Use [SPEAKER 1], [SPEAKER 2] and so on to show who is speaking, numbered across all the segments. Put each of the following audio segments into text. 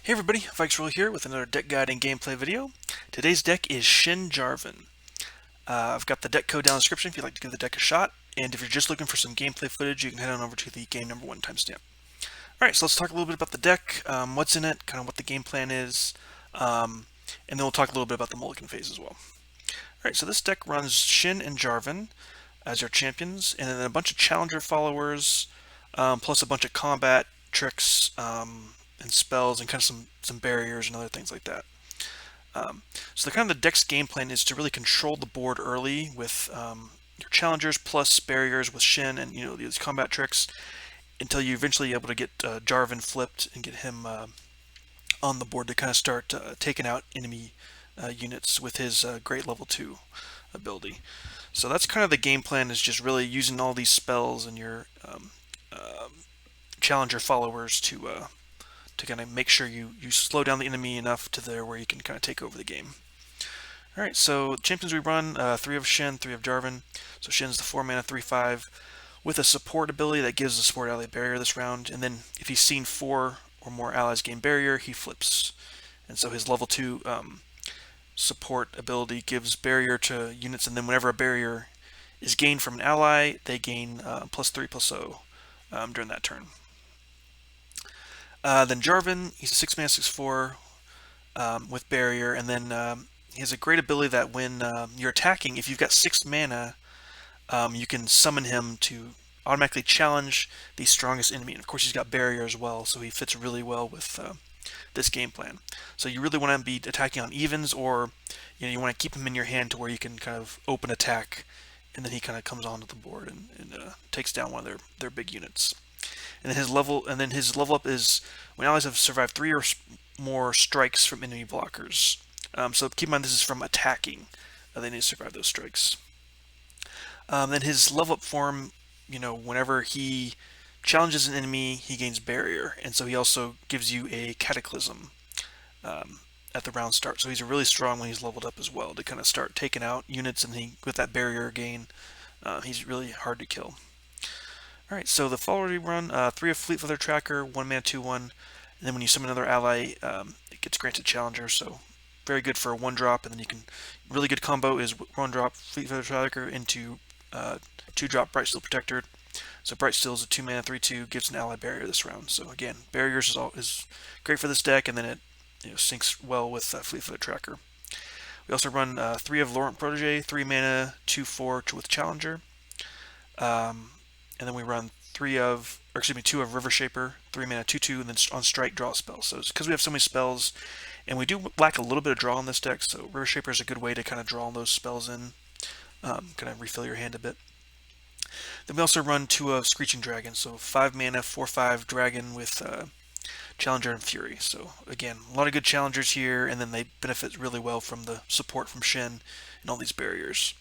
[SPEAKER 1] Hey everybody, Vikes here with another deck guide and gameplay video. Today's deck is Shen Jarvan. I've got the deck code down in the description if you'd like to give the deck a shot, and if you're just looking for some gameplay footage, you can head on over to the game number 1 timestamp. Alright, so let's talk a little bit about the deck, what's in it, kind of what the game plan is, and then we'll talk a little bit about the mulligan phase as well. Alright, so this deck runs Shen and Jarvan as your champions, and then a bunch of challenger followers, plus a bunch of combat tricks, and spells and kind of some barriers and other things like that. So the kind of the deck's game plan is to really control the board early with your challengers plus barriers with Shen and these combat tricks until you eventually able to get Jarvan flipped and get him on the board to kind of start taking out enemy units with his great level 2 ability. So that's kind of the game plan, is just really using all these spells and your challenger followers to kind of make sure you slow down the enemy enough to there where you can kind of take over the game. Alright, so champions we run, 3 of Shen, 3 of Jarvan. So Shen's the 4 mana 3/5 with a support ability that gives the support ally barrier this round, and then if he's seen 4 or more allies gain barrier, he flips. And so his level 2 support ability gives barrier to units, and then whenever a barrier is gained from an ally, they gain +3/+0 during that turn. Then Jarvan, he's a 6 mana 6/4 with barrier, and then he has a great ability that when you're attacking, if you've got 6 mana, you can summon him to automatically challenge the strongest enemy. And of course, he's got barrier as well, so he fits really well with this game plan. So you really want to be attacking on evens, or you want to keep him in your hand to where you can kind of open attack, and then he kind of comes onto the board and takes down one of their big units. And then his level up is when allies have survived 3 or more strikes from enemy blockers. So keep in mind this is from attacking. They need to survive those strikes. Then his level up form, whenever he challenges an enemy, he gains barrier, and so he also gives you a cataclysm at the round start. So he's really strong when he's leveled up as well to kind of start taking out units, and with that barrier gain, he's really hard to kill. Alright, so the follower we run, 3 of Fleet Feather Tracker, 1 mana 2/1, and then when you summon another ally, it gets granted Challenger, so very good for a 1-drop, and then you can, really good combo is 1-drop Fleet Feather Tracker into 2-drop Bright Steel Protector. So Bright Steel is a 2 mana 3/2, gives an ally barrier this round. So again, barriers is great for this deck, and then it syncs well with Fleet Feather Tracker. We also run 3 of Laurent Protege, 3 mana 2/4 with Challenger. And then we run 2 of River Shaper, 3 mana 2/2, and then on strike draw a spell. So it's because we have so many spells, and we do lack a little bit of draw on this deck, so River Shaper is a good way to kind of draw those spells in, kind of refill your hand a bit. Then we also run 2 of Screeching Dragon, so 5 mana 4/5 dragon with Challenger and Fury. So again, a lot of good challengers here, and then they benefit really well from the support from Shen and all these barriers.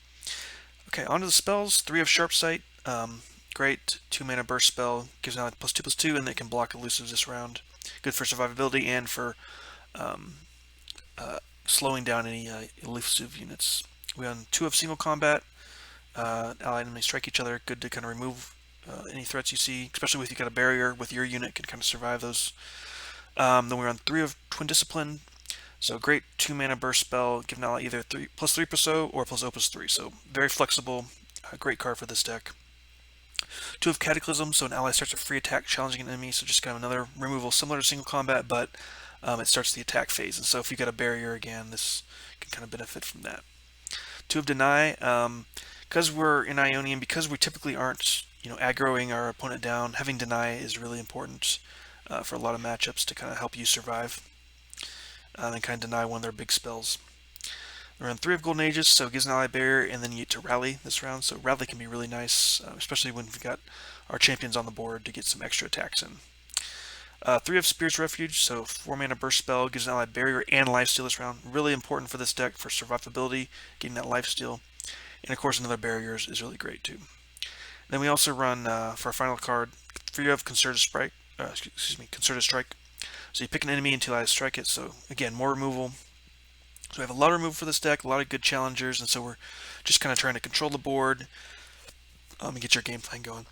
[SPEAKER 1] Okay, onto the spells. 3 of Sharp Sight. Great 2 mana burst spell, gives an ally +2/+2, and it can block elusives this round. Good for survivability and for slowing down any elusive units. We run 2 of Single Combat. Ally and enemy strike each other. Good to kind of remove any threats you see, especially if you got a barrier with your unit, can kind of survive those. Then we run 3 of Twin Discipline. So great 2 mana burst spell, give an ally either +3/+0 or +0/+3. So very flexible, great card for this deck. 2 of Cataclysm, so an ally starts a free attack challenging an enemy, so just kind of another removal similar to Single Combat, but it starts the attack phase, and so if you got a barrier again, this can kind of benefit from that. 2 of Deny, because we're in Ionia, and because we typically aren't aggroing our opponent down, having Deny is really important for a lot of matchups to kind of help you survive and kind of deny one of their big spells. We run 3 of Golden Ages, so it gives an ally barrier, and then you get to Rally this round. So Rally can be really nice, especially when we've got our champions on the board to get some extra attacks in. 3 of Spirit's Refuge, so 4 mana burst spell, gives an ally barrier and lifesteal this round. Really important for this deck for survivability, getting that lifesteal. And of course, another barrier is really great too. Then we also run, for our final card, 3 of Concerted Strike. Concerted Strike. So you pick an enemy until I strike it. So again, more removal. So we have a lot of removal for this deck, a lot of good challengers, and so we're just kind of trying to control the board and get your game plan going.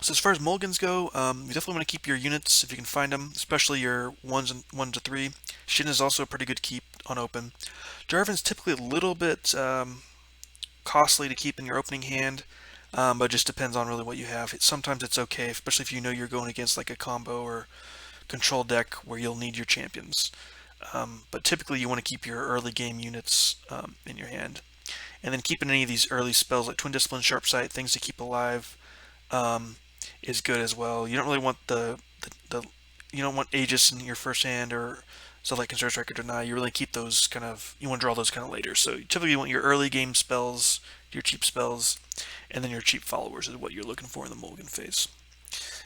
[SPEAKER 1] So as far as mulligans go, you definitely want to keep your units if you can find them, especially your 1 to 3. Shen is also a pretty good keep on open. Jarvan's typically a little bit costly to keep in your opening hand, but it just depends on really what you have. Sometimes it's okay, especially if you know you're going against like a combo or control deck where you'll need your champions. But typically you want to keep your early game units in your hand. And then keeping any of these early spells like Twin Discipline, Sharp Sight, things to keep alive, um, is good as well. You don't really want the you don't want Aegis in your first hand or stuff like Conserve Strike or Deny. You really keep those kind of, you want to draw those kind of later. So typically you want your early game spells, your cheap spells, and then your cheap followers is what you're looking for in the mulligan phase.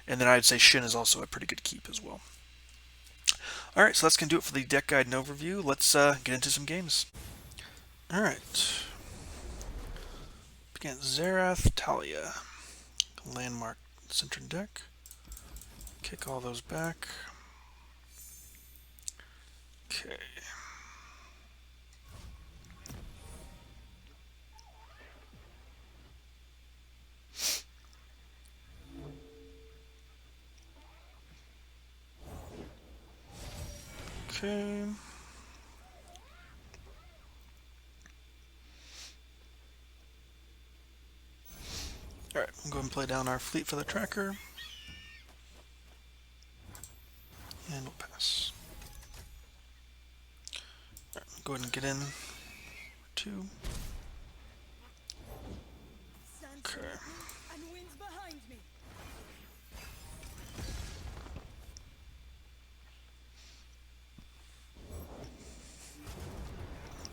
[SPEAKER 1] And then I'd say Shen is also a pretty good keep as well. Alright, so that's going to do it for the deck guide and overview. Let's get into some games. Alright. Begin Xerath, Talia. Landmark center deck. Kick all those back. Okay. Okay. Alright, we'll go ahead and play down our fleet for the tracker. And we'll pass. Alright, we'll go ahead and get in. 2. Okay.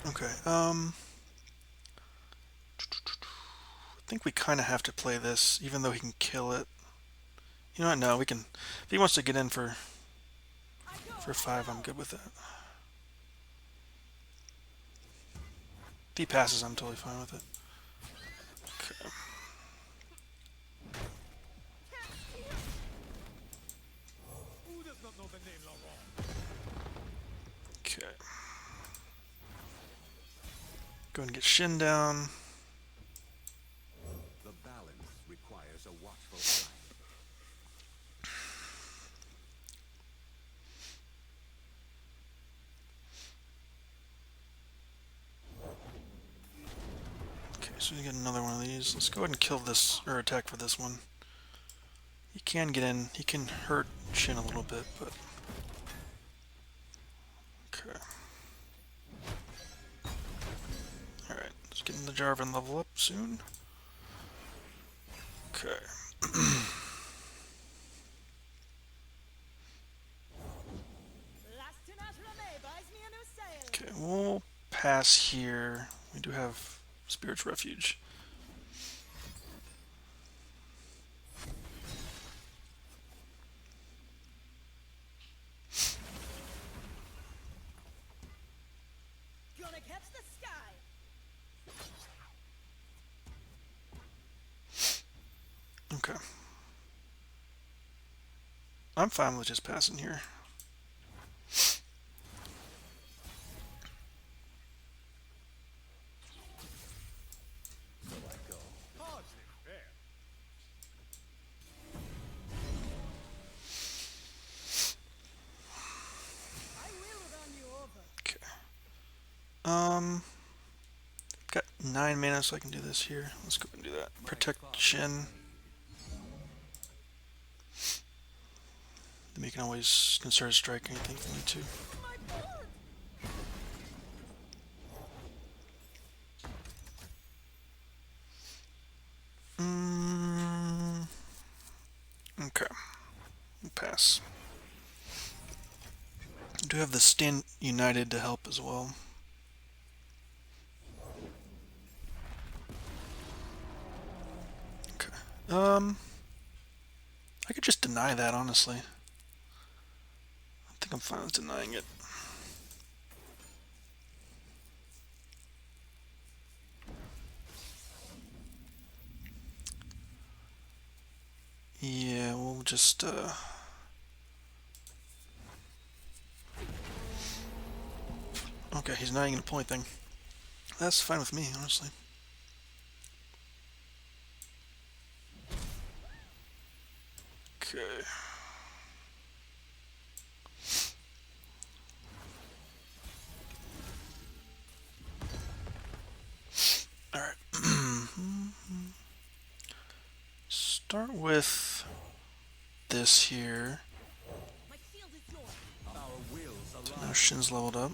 [SPEAKER 1] Okay, I think we kind of have to play this, even though he can kill it. You know what, no, we can, if he wants to get in for 5, I'm good with that. If he passes, I'm totally fine with it. Okay. Okay. Go ahead and get Shen down.
[SPEAKER 2] The balance requires a watchful eye.
[SPEAKER 1] Okay, so we get another one of these. Let's go ahead and kill this, or attack for this one. He can get in. He can hurt Shen a little bit, but... Okay. Alright, let's get the Jarvan level up soon. Okay. Okay, we'll pass here. We do have Spirit's Refuge. Okay. I'm fine with just passing here. Okay. Got 9 mana, so I can do this here. Let's go and do that. Protect Shen. Then we can always consider strike anything if we need to. Okay. Pass. I do have the Stand United to help as well. Okay. I could just deny that, honestly. I think I'm fine with denying it. Yeah, we'll just, Okay, he's not even gonna pull anything. That's fine with me, honestly. start with this here.
[SPEAKER 3] My shield is yours.
[SPEAKER 2] Our wills
[SPEAKER 1] So
[SPEAKER 2] align.
[SPEAKER 1] now Shen's leveled up.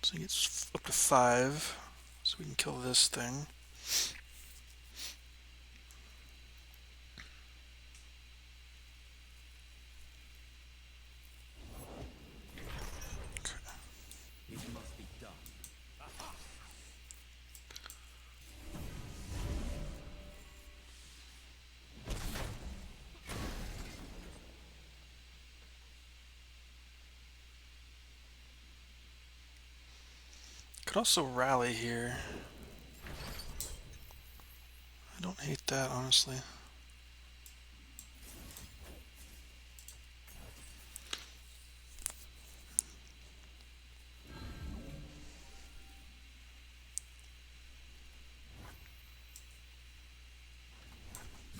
[SPEAKER 1] So he gets up to 5. So we can kill this thing.
[SPEAKER 2] It must be done.
[SPEAKER 1] Could also rally here. I don't hate that, honestly.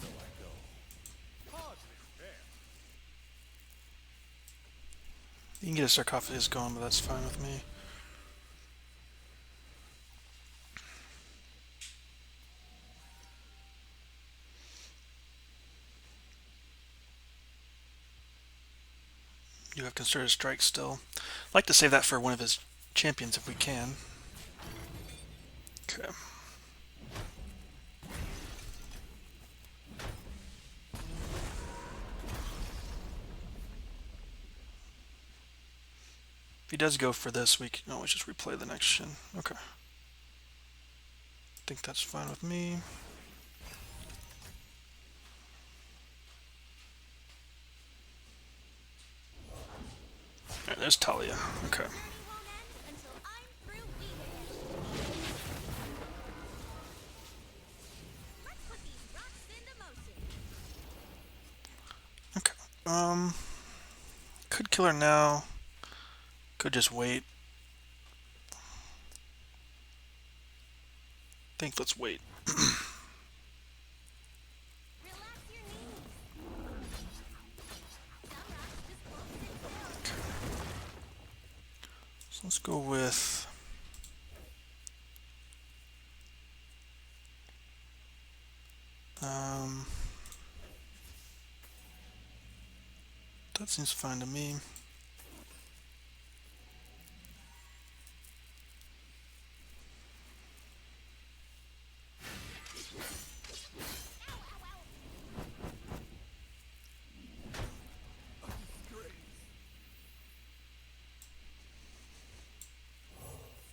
[SPEAKER 2] So I go. Hardly fair.
[SPEAKER 1] You can get a sarcophagus going, but that's fine with me. You have concerted strike still. I'd like to save that for one of his champions if we can. Okay. If he does go for this, we can always just replay the next Shin. Okay. I think that's fine with me. Alright, there's Talia. Okay.
[SPEAKER 3] Journey won't end until I'm through eating it. Let's put these rocks into motion.
[SPEAKER 1] Okay. Could kill her now. Could just wait. Think let's wait.
[SPEAKER 3] Relax your knees. Some rocks just won't sit still.
[SPEAKER 1] So let's go with that seems fine to me.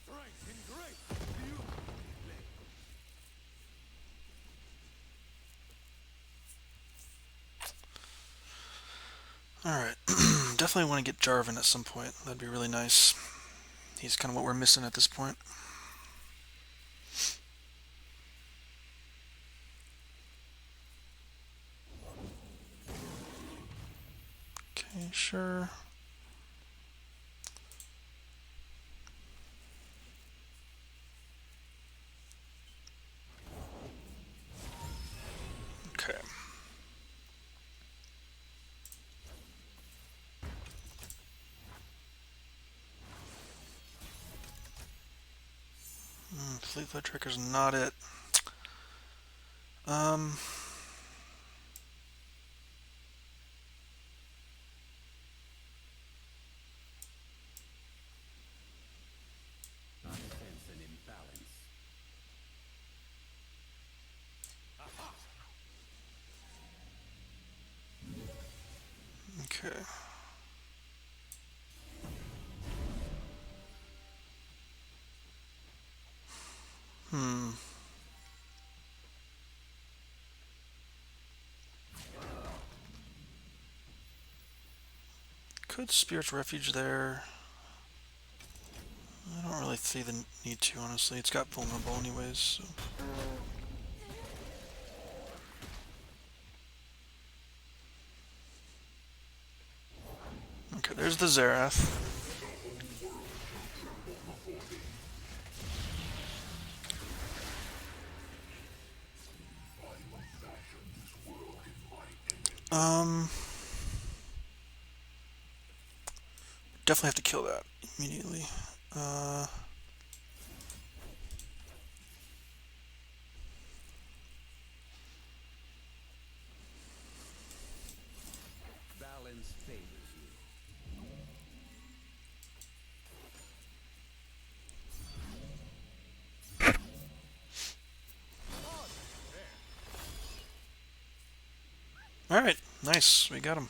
[SPEAKER 2] Strength and grace. Beautifully.
[SPEAKER 1] Alright. Definitely want to get Jarvan at some point. That'd be really nice. He's kind of what we're missing at this point. Okay, sure. Okay. Fleetfoot Tricker's not it. Um,
[SPEAKER 2] I sense an imbalance.
[SPEAKER 1] okay. Could Spirit's Refuge there. I don't really see the need to, honestly. It's got vulnerable anyways, so. Okay, there's the Xerath. definitely have to kill that immediately. Uh,
[SPEAKER 2] Balance favors you. Positive there.
[SPEAKER 1] Alright, nice. We got him.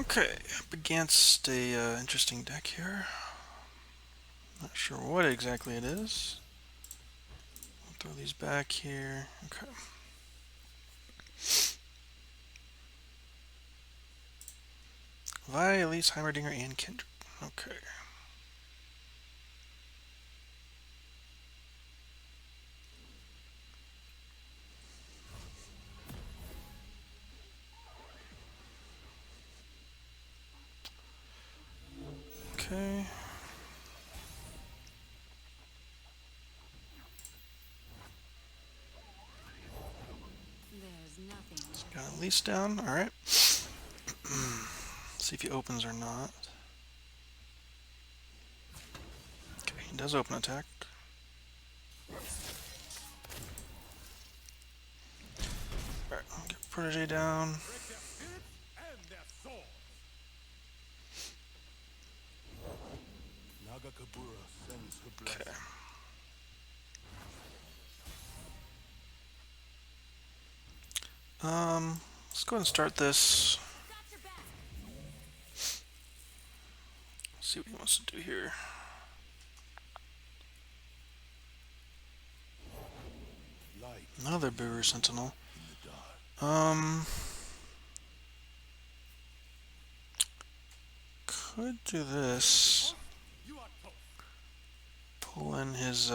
[SPEAKER 1] Okay, up against a interesting deck here. Not sure what exactly it is. I'll throw these back here. Okay. Vi, Elise, Heimerdinger, and Kindred. Okay. Okay.
[SPEAKER 3] There's nothing left.
[SPEAKER 1] Got Elise down. Alright. See if he opens or not. Okay, he does open attack. Alright, I'll get Protege down.
[SPEAKER 2] Break their spirits and their souls. Nagakabura sends her blessing.
[SPEAKER 1] Okay. Let's go ahead and start this.
[SPEAKER 3] Got your back.
[SPEAKER 1] See what he wants to do here.
[SPEAKER 2] Light
[SPEAKER 1] Another Brewer Sentinel.
[SPEAKER 2] in the dark.
[SPEAKER 1] Could do this.
[SPEAKER 2] You are toast.
[SPEAKER 1] Pull in his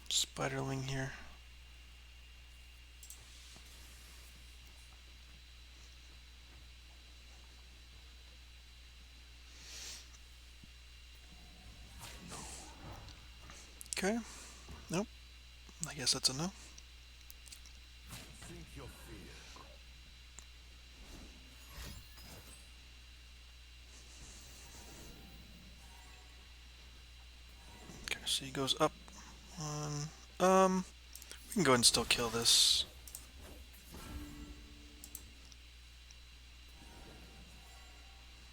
[SPEAKER 1] Spiderling here. Okay. Nope. I guess that's a no.
[SPEAKER 2] Sink your fear.
[SPEAKER 1] Okay, so he goes up one. We can go ahead and still kill this.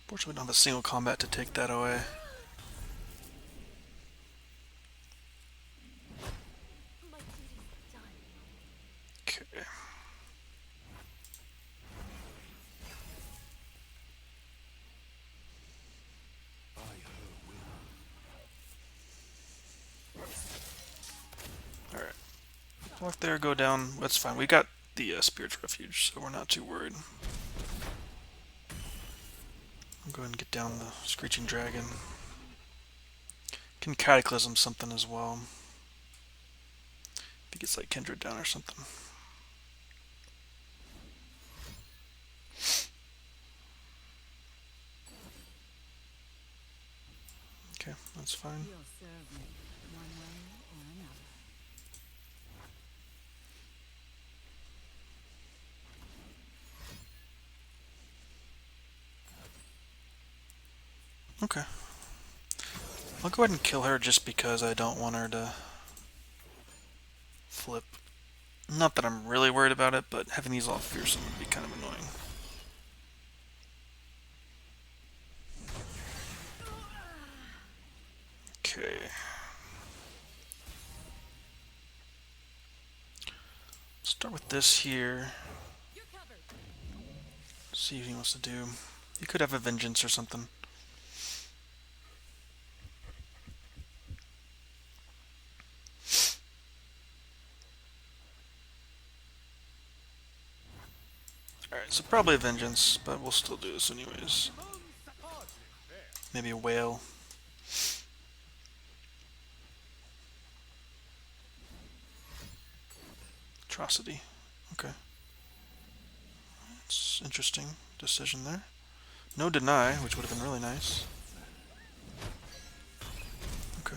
[SPEAKER 1] Fortunately, we don't have a single combat to take that away.
[SPEAKER 3] My duty's done.
[SPEAKER 1] Okay.
[SPEAKER 2] By her will.
[SPEAKER 1] Alright. Block there, go down. That's fine. We got the Spirit's Refuge, so we're not too worried. I'll go ahead and get down the Screeching Dragon. Can Cataclysm something as well. If he gets like Kindred down or something. Okay, that's fine.
[SPEAKER 3] You'll serve me one way or another.
[SPEAKER 1] Okay. I'll go ahead and kill her just because I don't want her to flip. Not that I'm really worried about it, but having these all fearsome would be kind of annoying. Okay. Start with this here.
[SPEAKER 3] You're covered.
[SPEAKER 1] See what he wants to do. He could have a vengeance or something. Alright, so probably a vengeance, but we'll still do this anyways.
[SPEAKER 2] Positive there.
[SPEAKER 1] Maybe a whale. Atrocity. Okay. It's interesting decision there. No deny, which would have been really nice. Okay.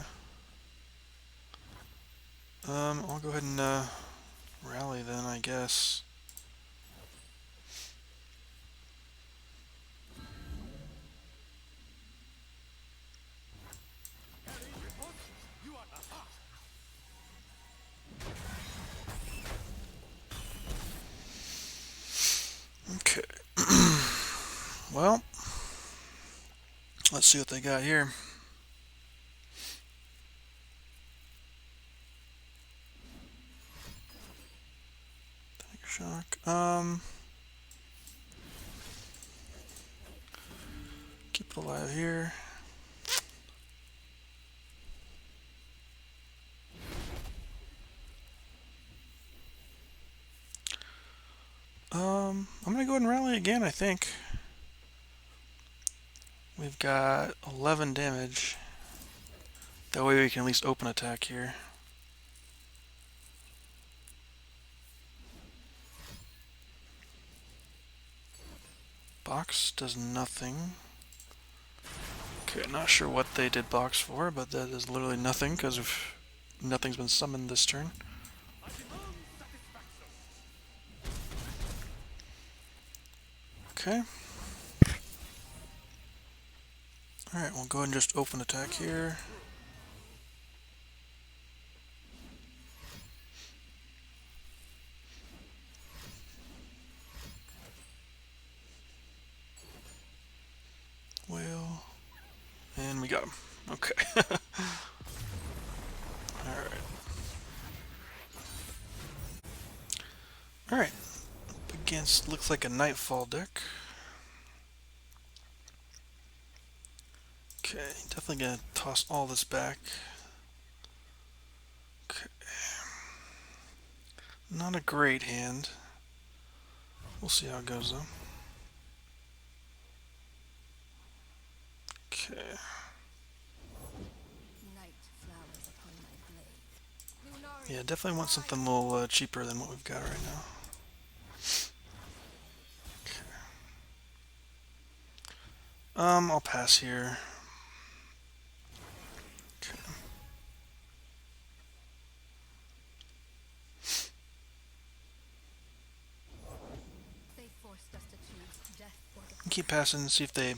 [SPEAKER 1] I'll go ahead and rally then, I guess.
[SPEAKER 2] Carry report. You are aha.
[SPEAKER 1] Okay. Well, let's see what they got here. Tiger shock. Keep it alive here. I'm gonna go ahead and rally again, I think. We've got 11 damage. That way we can at least open attack here. Box does nothing. Okay, not sure what they did box for, but that is literally nothing because nothing's been summoned this turn.
[SPEAKER 2] I demand satisfaction.
[SPEAKER 1] Okay. Alright, we'll go ahead and just open attack here. Whale. And we got him. Okay. Alright. Alright. Up against, looks like a Nightfall deck. Okay, definitely gonna toss all this back. Okay. Not a great hand. We'll see how it goes though. Okay.
[SPEAKER 3] Night flowers upon my blade. Lunari,
[SPEAKER 1] Yeah, definitely want something a little cheaper than what we've got right now. I'll pass here. Okay.
[SPEAKER 3] they forced us to choose death or
[SPEAKER 1] Keep passing, see if they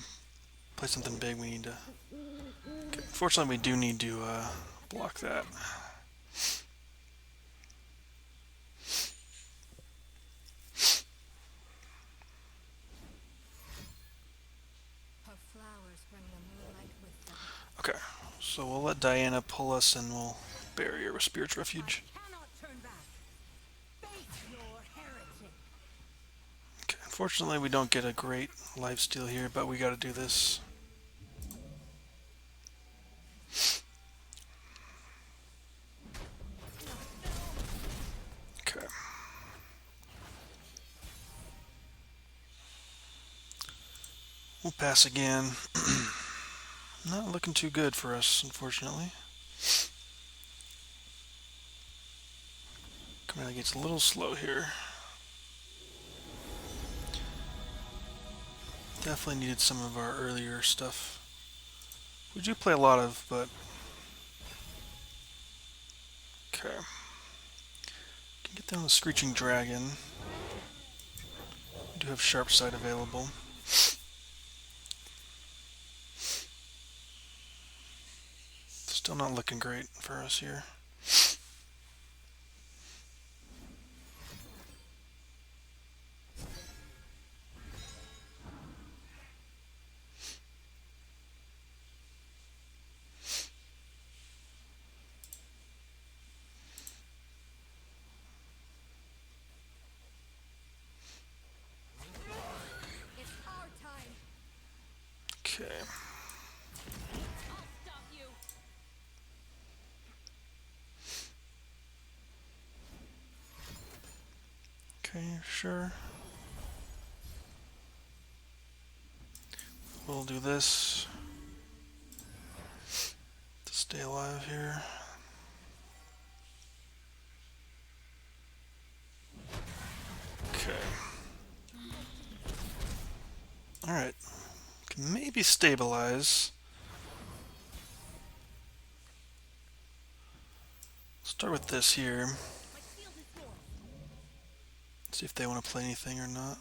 [SPEAKER 1] play something big we need to... Okay. Fortunately, we do need to block that.
[SPEAKER 3] her flowers bring the moonlight with them.
[SPEAKER 1] Okay, so we'll let Diana pull us and we'll bury her with Spirit's Refuge.
[SPEAKER 3] Cannot turn back. Face your heretic.
[SPEAKER 1] Okay, unfortunately, we don't get a great lifesteal here, but we gotta do this. Okay. We'll pass again. Not looking too good for us, unfortunately. Commander gets a little slow here. Definitely needed some of our earlier stuff. We do play a lot of, but... Okay. Can get down the Screeching Dragon. We do have Sharp Sight available. Still not looking great for us here.
[SPEAKER 3] It's our time.
[SPEAKER 1] Okay.
[SPEAKER 3] I'll stop you.
[SPEAKER 1] Okay, sure. We'll do this to stay alive here. Okay. Alright. Can maybe stabilize. Let's Start with this here.
[SPEAKER 3] My shield is yours.
[SPEAKER 1] See if they want to play anything or not.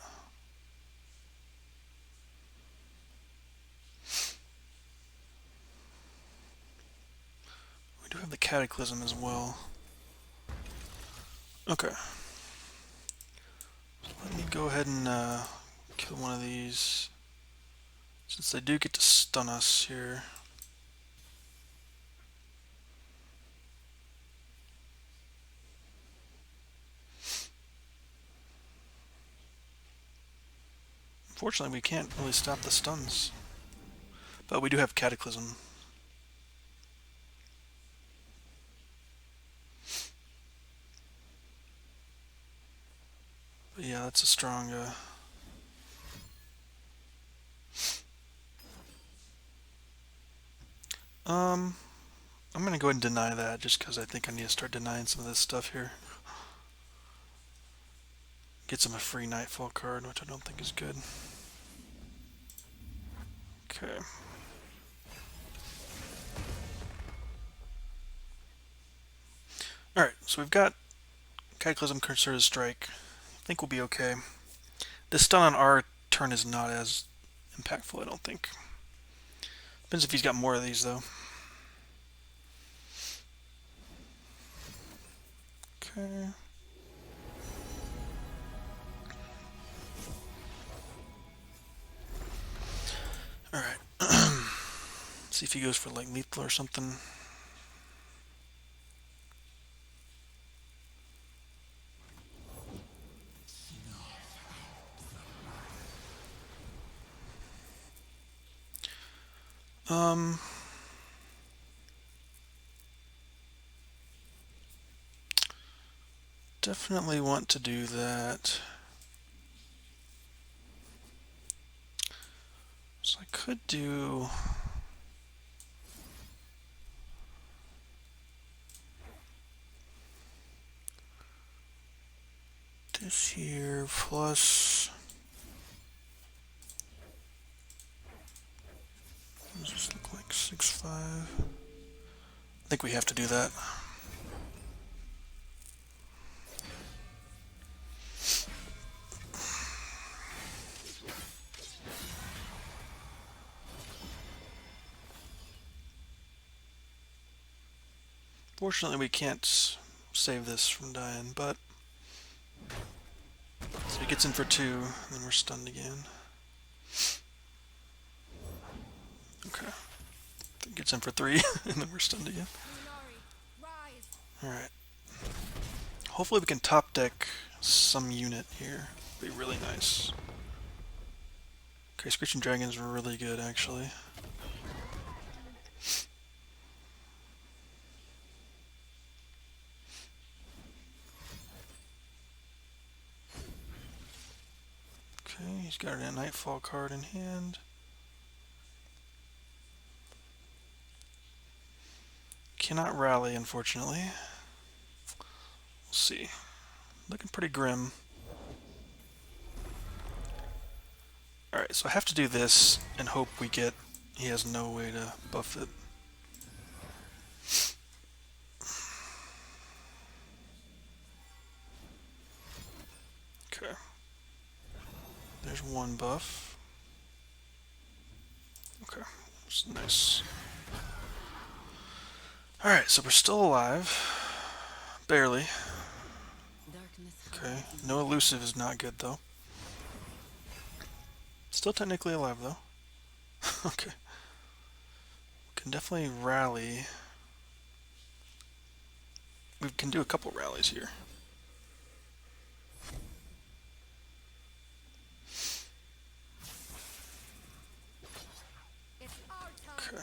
[SPEAKER 1] We do have the Cataclysm as well. Okay. So let me go ahead and kill one of these. Since they do get to stun us here. Unfortunately, we can't really stop the stuns. But we do have Cataclysm. But yeah, that's a strong... I'm gonna go ahead and deny that, just because I think I need to start denying some of this stuff here. Gets him a free Nightfall card, which I don't think is good. Okay. Alright, so we've got Cataclysm, Concerted Strike. I think we'll be okay. This stun on our turn is not as impactful, I don't think. Depends if he's got more of these, though. Okay. Alright. See if he goes for like lethal or something. Definitely want to do that. So I could do... this here plus... What does this look like? 6-5. I think we have to do that. Fortunately, we can't save this from dying, but... So he gets in for 2, and then we're stunned again. Okay. He gets in for 3, and then we're stunned again. Alright. Hopefully we can top deck some unit here. Be really nice. Okay, Screeching Dragon's really good, actually. Okay, he's got a Nightfall card in hand. Cannot rally, unfortunately. We'll see. Looking pretty grim. Alright, so I have to do this and hope we get... He has no way to buff it. Okay. There's one buff. Okay, that's nice. Alright, so we're still alive. Barely. Okay, no elusive is not good though. Still technically alive though. Okay. Can definitely rally. We can do a couple rallies here. Okay.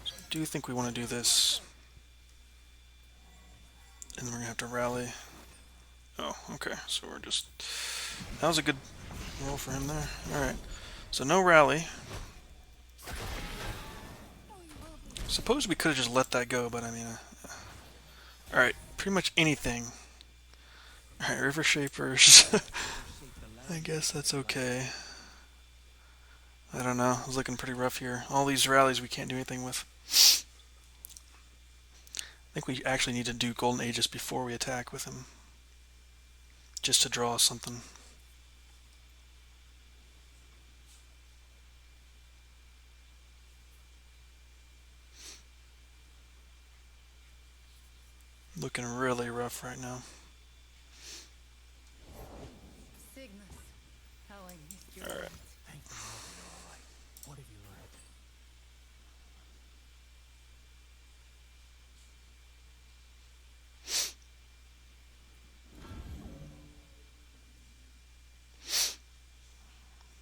[SPEAKER 1] So I do think we want to do this. And then we're going to have to rally. Oh, okay. So we're just... That was a good roll for him there. Alright. So no rally. Suppose we could have just let that go, but I mean... Alright, pretty much anything. Alright, River Shapers. I guess that's okay. I don't know. It's looking pretty rough here. All these rallies we can't do anything with. I think we actually need to do Golden Aegis before we attack with him, just to draw something. Looking really rough right now.
[SPEAKER 3] Cygnus, how I missed your
[SPEAKER 1] All right.
[SPEAKER 3] light.
[SPEAKER 2] Thank the Lord you're all right. What have you learned?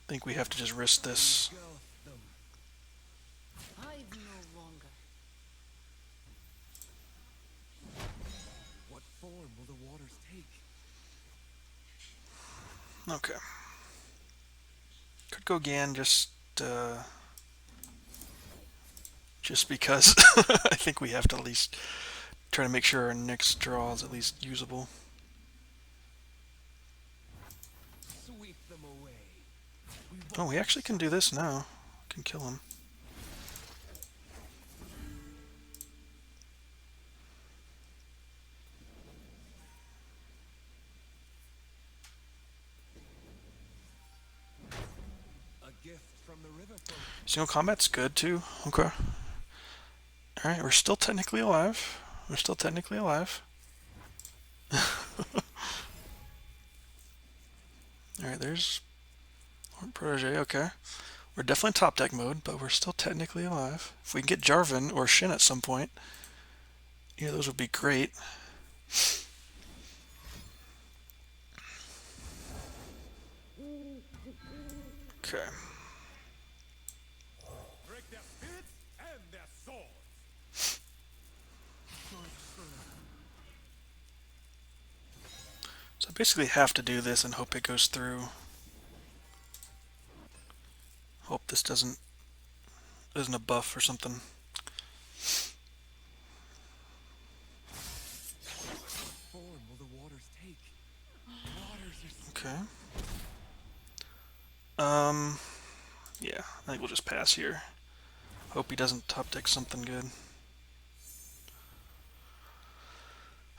[SPEAKER 1] I think we have to just risk this.
[SPEAKER 2] Engulf them.
[SPEAKER 3] Hide no longer.
[SPEAKER 2] What form will the waters take?
[SPEAKER 1] Okay. Could go Gan just because I think we have to at least try to make sure our next draw is at least usable.
[SPEAKER 2] Sweep them away.
[SPEAKER 1] Oh, we actually can do this now. Can kill him.
[SPEAKER 2] A gift from the river folk.
[SPEAKER 1] Single combat's good too. Okay. Alright, we're still technically alive. We're still technically alive. Alright, there's our protege, okay. We're definitely top deck mode, but we're still technically alive. If we can get Jarvan or Shen at some point, yeah, those would be great. Okay.
[SPEAKER 2] Break their spirits and their swords.
[SPEAKER 1] So I basically have to do this and hope it goes through. Hope this isn't a buff or something.
[SPEAKER 2] Form will the waters take? Waters are
[SPEAKER 1] Okay. Yeah, I think we'll just pass here. Hope he doesn't top deck something good.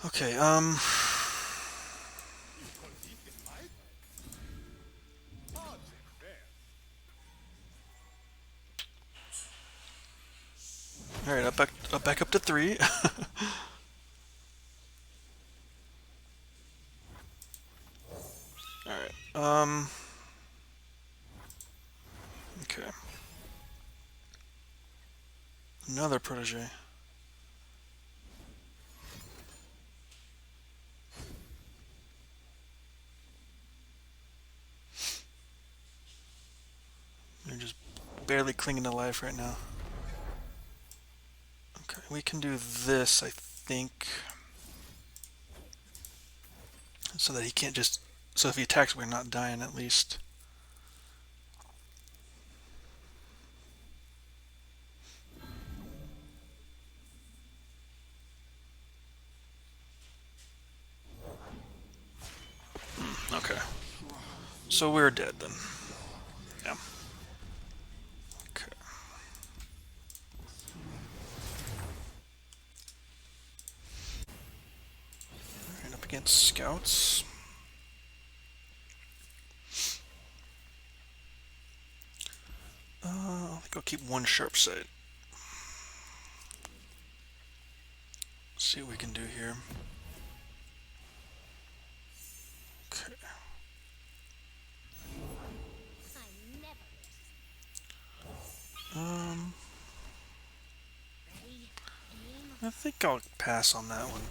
[SPEAKER 1] Okay, alright, up back up to 3. Alright, okay. Another protege. They're just barely clinging to life right now. Okay, we can do this, I think. So that he can't just... So if he attacks, we're not dying at least. Okay. So we're dead then. Yeah. Okay. Alright, up against scouts. I think I'll keep one sharp sight. See what we can do here. Okay.
[SPEAKER 3] I never
[SPEAKER 1] Um,
[SPEAKER 3] ready. Aim.
[SPEAKER 1] I think I'll pass on that one.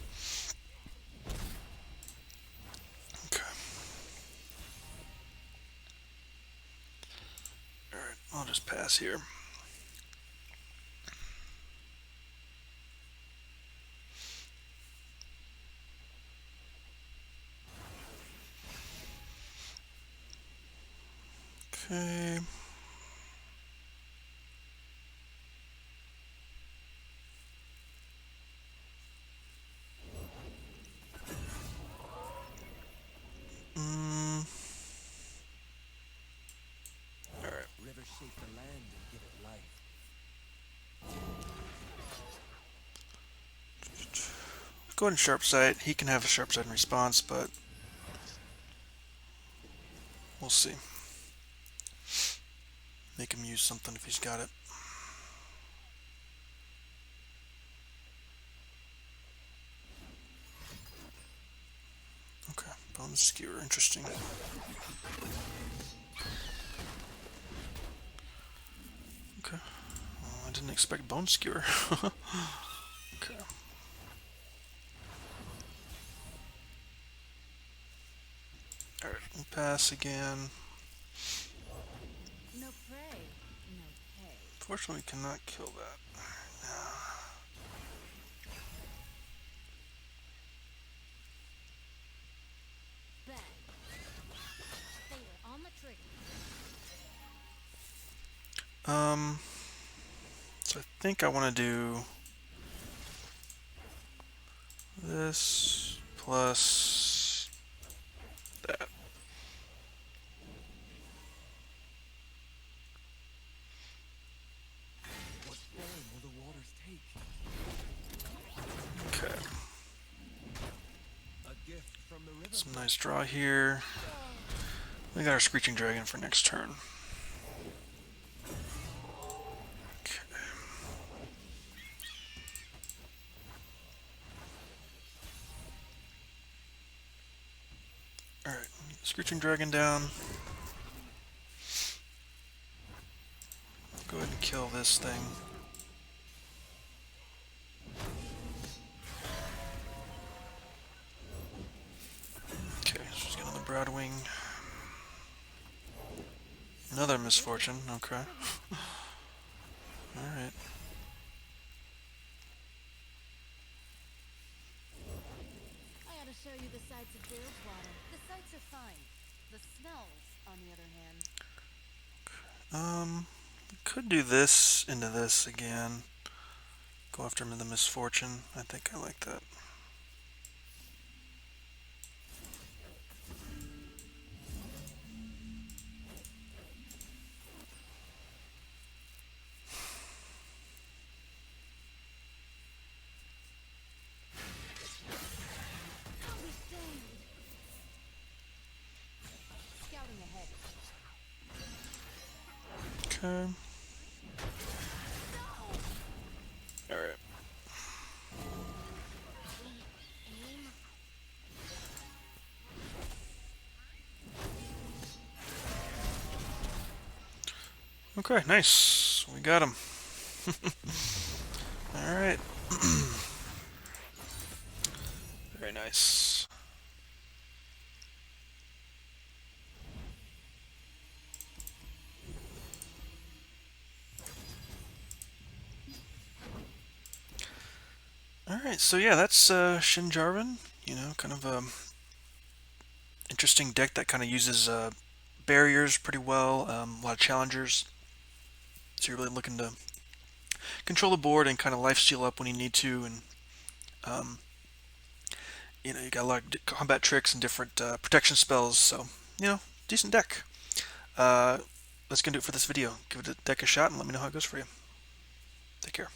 [SPEAKER 1] Okay. Alright, I'll just pass here. Okay. Alright.
[SPEAKER 2] Rivers shape the land and give it life.
[SPEAKER 1] Go ahead and sharp sight. He can have a sharp sight in response, but we'll see. Make him use something if he's got it. Okay, bone skewer, interesting. Okay, well, I didn't expect bone skewer. Okay. Alright, we'll pass again.
[SPEAKER 3] No prey, no pay.
[SPEAKER 1] Fortunately, we cannot kill that.
[SPEAKER 3] Bang. Finger on the trigger.
[SPEAKER 1] So I think I want to do this plus that.
[SPEAKER 2] What form will the waters take?
[SPEAKER 1] Okay,
[SPEAKER 2] A gift from the river.
[SPEAKER 1] some nice draw here. We got our Screeching Dragon for next turn. Okay. Alright, Screeching Dragon down. Go ahead and kill this thing. Okay, so she's getting on the Broadwing. Another misfortune, okay. Alright.
[SPEAKER 3] I ought to show you the sights of Bilgewater. The sights are fine. The smells, on the other hand.
[SPEAKER 1] Could do this into this again. Go after him in the misfortune. I think I like that.
[SPEAKER 3] I'll be danged. Scouting ahead.
[SPEAKER 1] Okay. Alright.
[SPEAKER 3] Aim.
[SPEAKER 1] Okay, nice. We got him. Alright. Very nice. Alright, so yeah, that's Shen Jarvan. You know, kind of a interesting deck that kind of uses barriers pretty well, a lot of challengers. So you're really looking to control the board and kind of lifesteal up when you need to, and um, you know, you got a lot of combat tricks and different protection spells. So you know, decent deck. Uh, that's gonna do it for this video. Give the deck a shot and let me know how it goes for you. Take care.